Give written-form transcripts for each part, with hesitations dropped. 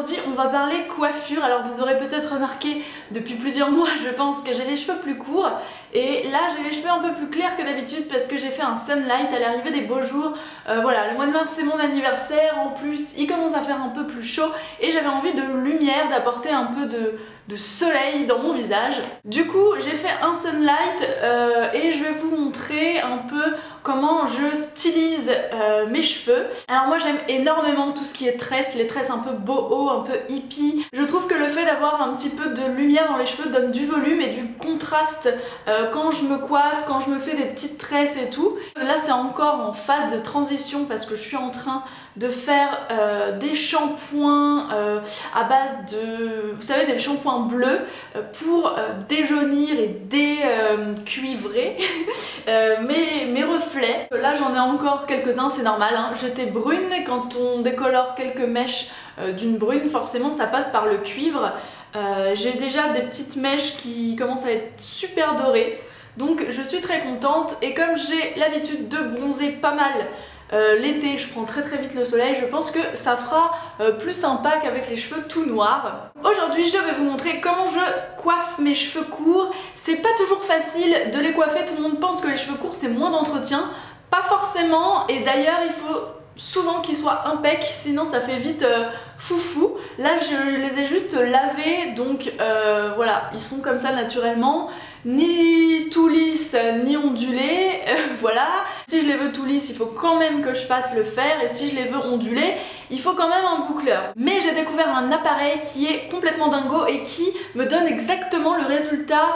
aujourd'hui on va parler coiffure. Alors vous aurez peut-être remarqué depuis plusieurs mois je pense que j'ai les cheveux plus courts et là j'ai les cheveux un peu plus clairs que d'habitude parce que j'ai fait un sunlight à l'arrivée des beaux jours. Voilà, le mois de mars c'est mon anniversaire, en plus il commence à faire un peu plus chaud et j'avais envie de lumière, d'apporter un peu de soleil dans mon visage. Du coup j'ai fait un sunlight et je vais vous montrer un peu comment je stylise mes cheveux. Alors moi j'aime énormément tout ce qui est tresses, les tresses un peu boho, un peu hippie. Je trouve que le fait d'avoir un petit peu de lumière dans les cheveux donne du volume et du contraste quand je me coiffe, quand je me fais des petites tresses et tout. Là c'est encore en phase de transition parce que je suis en train de faire des shampoings à base de, vous savez, des shampoings bleus pour déjaunir et décuivrer mes reflets. Là j'en ai encore quelques-uns, c'est normal, hein. J'étais brune et quand on décolore quelques mèches d'une brune, forcément ça passe par le cuivre. J'ai déjà des petites mèches qui commencent à être super dorées, donc je suis très contente. Et comme j'ai l'habitude de bronzer pas mal l'été, je prends très vite le soleil, je pense que ça fera plus sympa qu'avec les cheveux tout noirs. Aujourd'hui je vais vous montrer comment je coiffe mes cheveux courts. C'est pas toujours facile de les coiffer, tout le monde pense que les cheveux courts c'est moins d'entretien. Pas forcément, et d'ailleurs il faut souvent qu'ils soient impec, sinon ça fait vite foufou. Là je les ai juste lavés, donc voilà, ils sont comme ça naturellement, ni tout lisse ni ondulés, voilà. Si je les veux tout lisses, il faut quand même que je passe le fer, et si je les veux ondulés, il faut quand même un boucleur. Mais j'ai découvert un appareil qui est complètement dingo et qui me donne exactement le résultat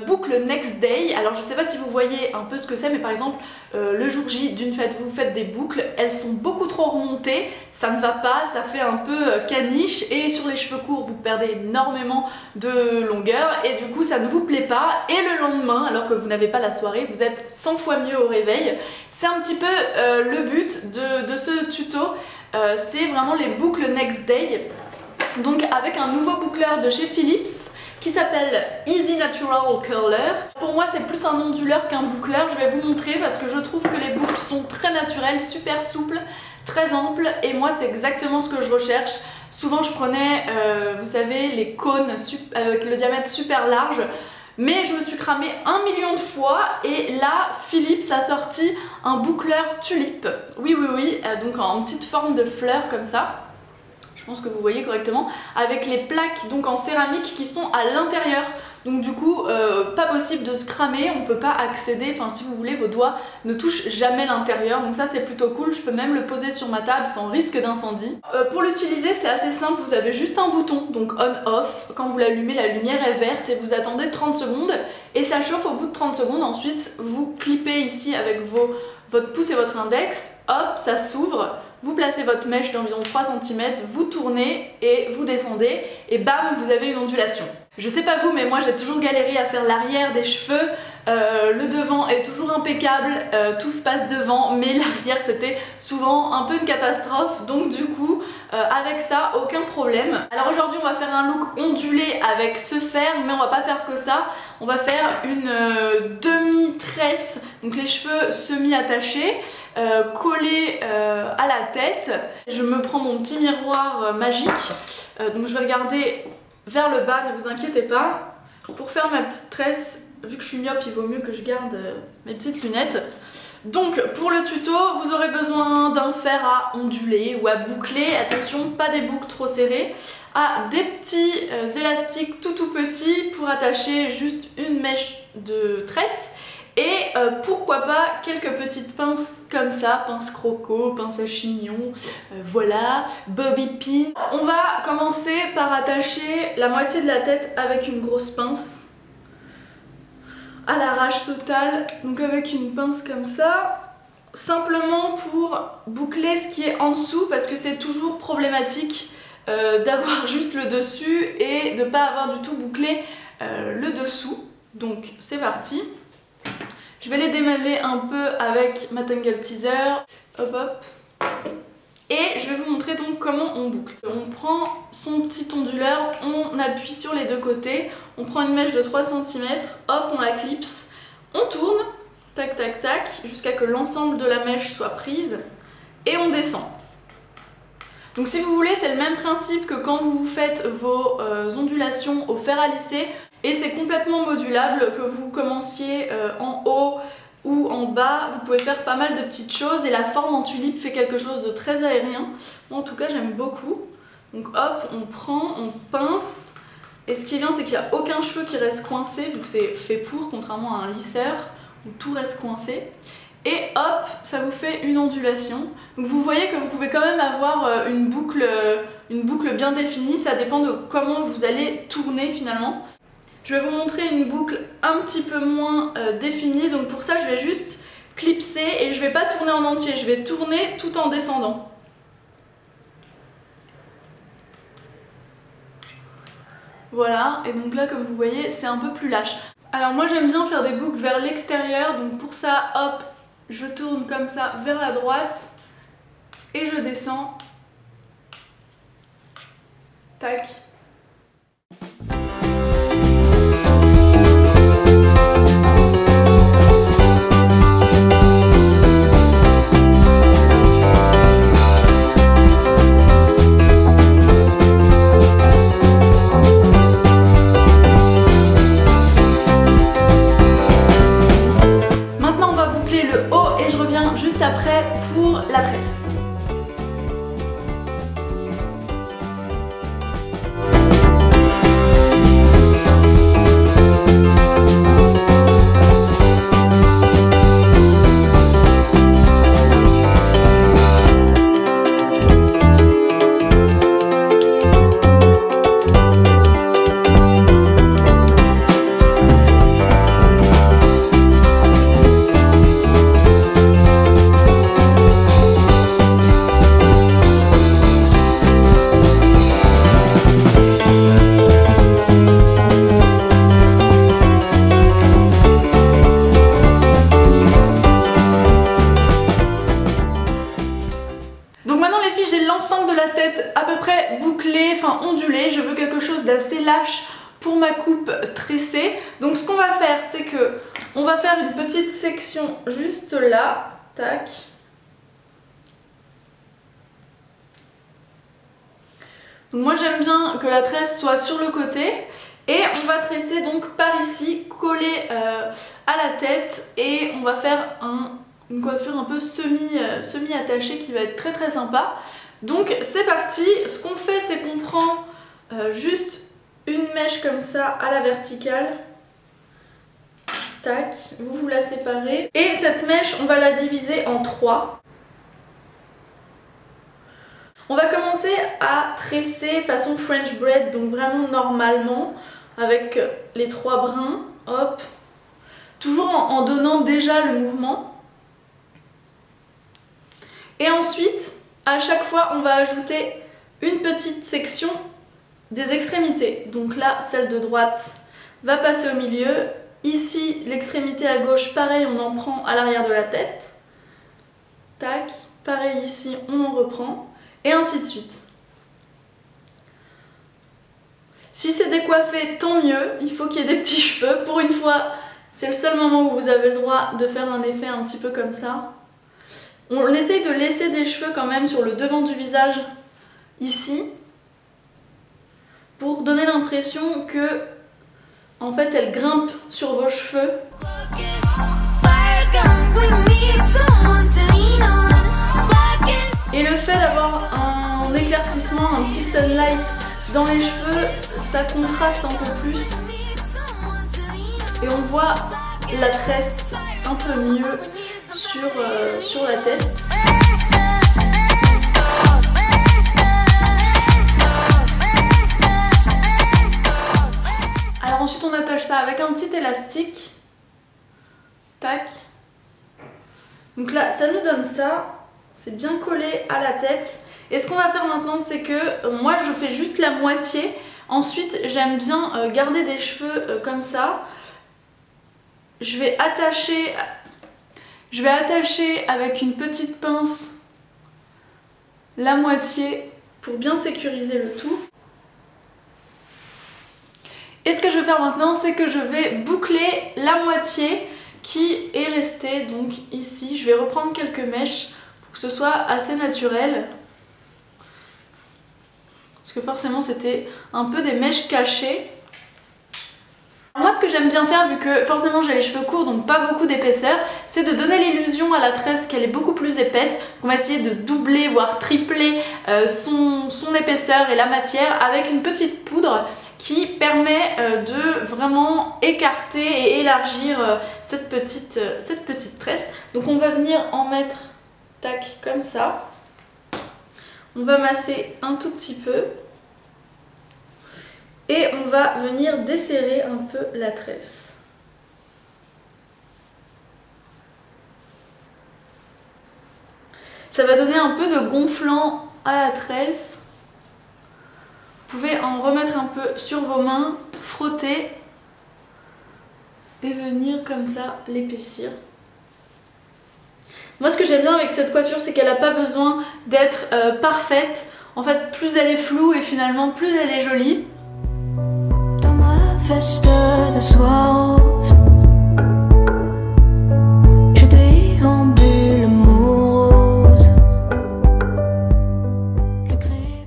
boucle next day. Alors je sais pas si vous voyez un peu ce que c'est, mais par exemple le jour J d'une fête, vous faites des boucles, elles sont beaucoup trop remontées, ça ne va pas, ça fait un peu caniche, et sur les cheveux courts vous perdez énormément de longueur et du coup ça ne vous plaît pas, et le lendemain alors que vous n'avez pas la soirée, vous êtes 100 fois mieux au réveil. C'est un petit peu le but de ce tuto, c'est vraiment les boucles next day, donc avec un nouveau boucleur de chez Philips qui s'appelle Easy Natural Curler. Pour moi c'est plus un onduleur qu'un boucleur, je vais vous montrer parce que je trouve que les boucles sont très naturelles, super souples, très amples, et moi c'est exactement ce que je recherche. Souvent je prenais, vous savez, les cônes avec le diamètre super large, mais je me suis cramée 1 million de fois, et là Philips a sorti un boucleur tulipe. Oui, donc en petite forme de fleur comme ça. Je pense que vous voyez correctement, avec les plaques donc en céramique qui sont à l'intérieur. Donc du coup, pas possible de se cramer, on peut pas accéder, enfin si vous voulez, vos doigts ne touchent jamais l'intérieur. Donc ça c'est plutôt cool, je peux même le poser sur ma table sans risque d'incendie. Pour l'utiliser c'est assez simple, vous avez juste un bouton, donc on-off. Quand vous l'allumez, la lumière est verte et vous attendez 30 secondes et ça chauffe au bout de 30 secondes. Ensuite vous clippez ici avec votre pouce et votre index, hop, ça s'ouvre. Vous placez votre mèche d'environ 3 cm, vous tournez et vous descendez et bam, vous avez une ondulation. Je sais pas vous, mais moi j'ai toujours galéré à faire l'arrière des cheveux. Le devant est toujours impeccable, tout se passe devant, mais l'arrière c'était souvent un peu une catastrophe, donc du coup avec ça aucun problème. Alors aujourd'hui on va faire un look ondulé avec ce fer, mais on va pas faire que ça, on va faire une demi-tresse, donc les cheveux semi-attachés, collés à la tête. Je me prends mon petit miroir magique, donc je vais regarder vers le bas, ne vous inquiétez pas. Pour faire ma petite tresse, vu que je suis myope, il vaut mieux que je garde mes petites lunettes. Donc pour le tuto, vous aurez besoin d'un fer à onduler ou à boucler. Attention, pas des boucles trop serrées. Des petits élastiques tout petits pour attacher juste une mèche de tresse. Et pourquoi pas quelques petites pinces comme ça, pince croco, pince à chignon, voilà, bobby pin. On va commencer par attacher la moitié de la tête avec une grosse pince, à l'arrache totale, donc avec une pince comme ça, simplement pour boucler ce qui est en dessous, parce que c'est toujours problématique d'avoir juste le dessus et de ne pas avoir du tout bouclé le dessous. Donc c'est parti. Je vais les démêler un peu avec ma Tangle Teezer, hop hop, et je vais vous montrer donc comment on boucle. On prend son petit onduleur, on appuie sur les deux côtés, on prend une mèche de 3 cm, hop on la clipse, on tourne, tac tac tac, jusqu'à que l'ensemble de la mèche soit prise, et on descend. Donc si vous voulez, c'est le même principe que quand vous faites vos ondulations au fer à lisser, et c'est complètement modulable, que vous commenciez en haut ou en bas, vous pouvez faire pas mal de petites choses et la forme en tulipe fait quelque chose de très aérien. Moi en tout cas j'aime beaucoup. Donc hop, on prend, on pince, et ce qui est bien c'est qu'il n'y a aucun cheveu qui reste coincé, vu que c'est fait pour, contrairement à un lisseur où tout reste coincé. Et hop, ça vous fait une ondulation. Donc vous voyez que vous pouvez quand même avoir une boucle bien définie, ça dépend de comment vous allez tourner finalement. Je vais vous montrer une boucle un petit peu moins définie, donc pour ça je vais juste clipser et je vais pas tourner en entier, je vais tourner tout en descendant. Voilà, et donc là comme vous voyez c'est un peu plus lâche. Alors moi j'aime bien faire des boucles vers l'extérieur, donc pour ça hop, je tourne comme ça vers la droite et je descends. Tac. Après pour la tresse. À peu près bouclé, enfin ondulé, je veux quelque chose d'assez lâche pour ma coupe tressée. Donc ce qu'on va faire, c'est que on va faire une petite section juste là, tac. Donc moi j'aime bien que la tresse soit sur le côté et on va tresser donc par ici, coller à la tête et on va faire une coiffure un peu semi-attachée qui va être très très sympa. Donc c'est parti, ce qu'on fait c'est qu'on prend juste une mèche comme ça à la verticale, tac, vous la séparez, et cette mèche on va la diviser en 3. On va commencer à tresser façon French braid, donc vraiment normalement, avec les 3 brins, hop, toujours en donnant déjà le mouvement. Et ensuite, à chaque fois, on va ajouter une petite section des extrémités. Donc là, celle de droite va passer au milieu. Ici, l'extrémité à gauche, pareil, on en prend à l'arrière de la tête. Tac, pareil ici, on en reprend. Et ainsi de suite. Si c'est décoiffé, tant mieux, il faut qu'il y ait des petits cheveux. Pour une fois, c'est le seul moment où vous avez le droit de faire un effet un petit peu comme ça. On essaye de laisser des cheveux quand même sur le devant du visage, ici, pour donner l'impression que, en fait, elle grimpe sur vos cheveux. Et le fait d'avoir un éclaircissement, un petit sunlight dans les cheveux, ça contraste un peu plus. Et on voit la tresse un peu mieux sur la tête. Alors ensuite on attache ça avec un petit élastique. Tac. Donc là, ça nous donne ça. C'est bien collé à la tête. Et ce qu'on va faire maintenant, c'est que moi je fais juste la moitié. Ensuite, j'aime bien garder des cheveux comme ça. Je vais attacher avec une petite pince la moitié pour bien sécuriser le tout. Et ce que je vais faire maintenant, c'est que je vais boucler la moitié qui est restée donc ici. Je vais reprendre quelques mèches pour que ce soit assez naturel. parce que forcément c'était un peu des mèches cachées. Moi ce que j'aime bien faire, vu que forcément j'ai les cheveux courts donc pas beaucoup d'épaisseur, c'est de donner l'illusion à la tresse qu'elle est beaucoup plus épaisse. Donc on va essayer de doubler voire tripler son épaisseur et la matière avec une petite poudre qui permet de vraiment écarter et élargir cette petite tresse. Donc on va venir en mettre tac comme ça. On va masser un tout petit peu. Et on va venir desserrer un peu la tresse. Ça va donner un peu de gonflant à la tresse. Vous pouvez en remettre un peu sur vos mains, frotter et venir comme ça l'épaissir. Moi ce que j'aime bien avec cette coiffure, c'est qu'elle n'a pas besoin d'être parfaite. En fait, plus elle est floue et finalement plus elle est jolie. Veste de soie rose, je déambule morose.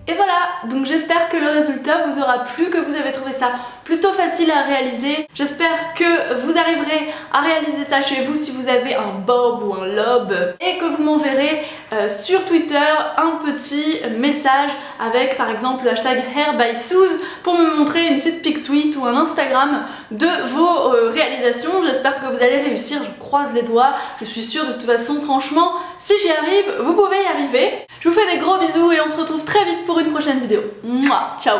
Et voilà, donc j'espère que le résultat vous aura plu, que vous avez trouvé ça plutôt facile à réaliser. J'espère que vous arriverez à réaliser ça chez vous si vous avez un bob ou un lob et que vous m'enverrez sur Twitter un petit message avec par exemple le hashtag HairBySuze pour me montrer une petite pic tweet ou un Instagram de vos réalisations. J'espère que vous allez réussir, je croise les doigts, je suis sûre de toute façon. Franchement, si j'y arrive, vous pouvez y arriver. Je vous fais des gros bisous et on se retrouve très vite pour une prochaine vidéo. Mouah, ciao.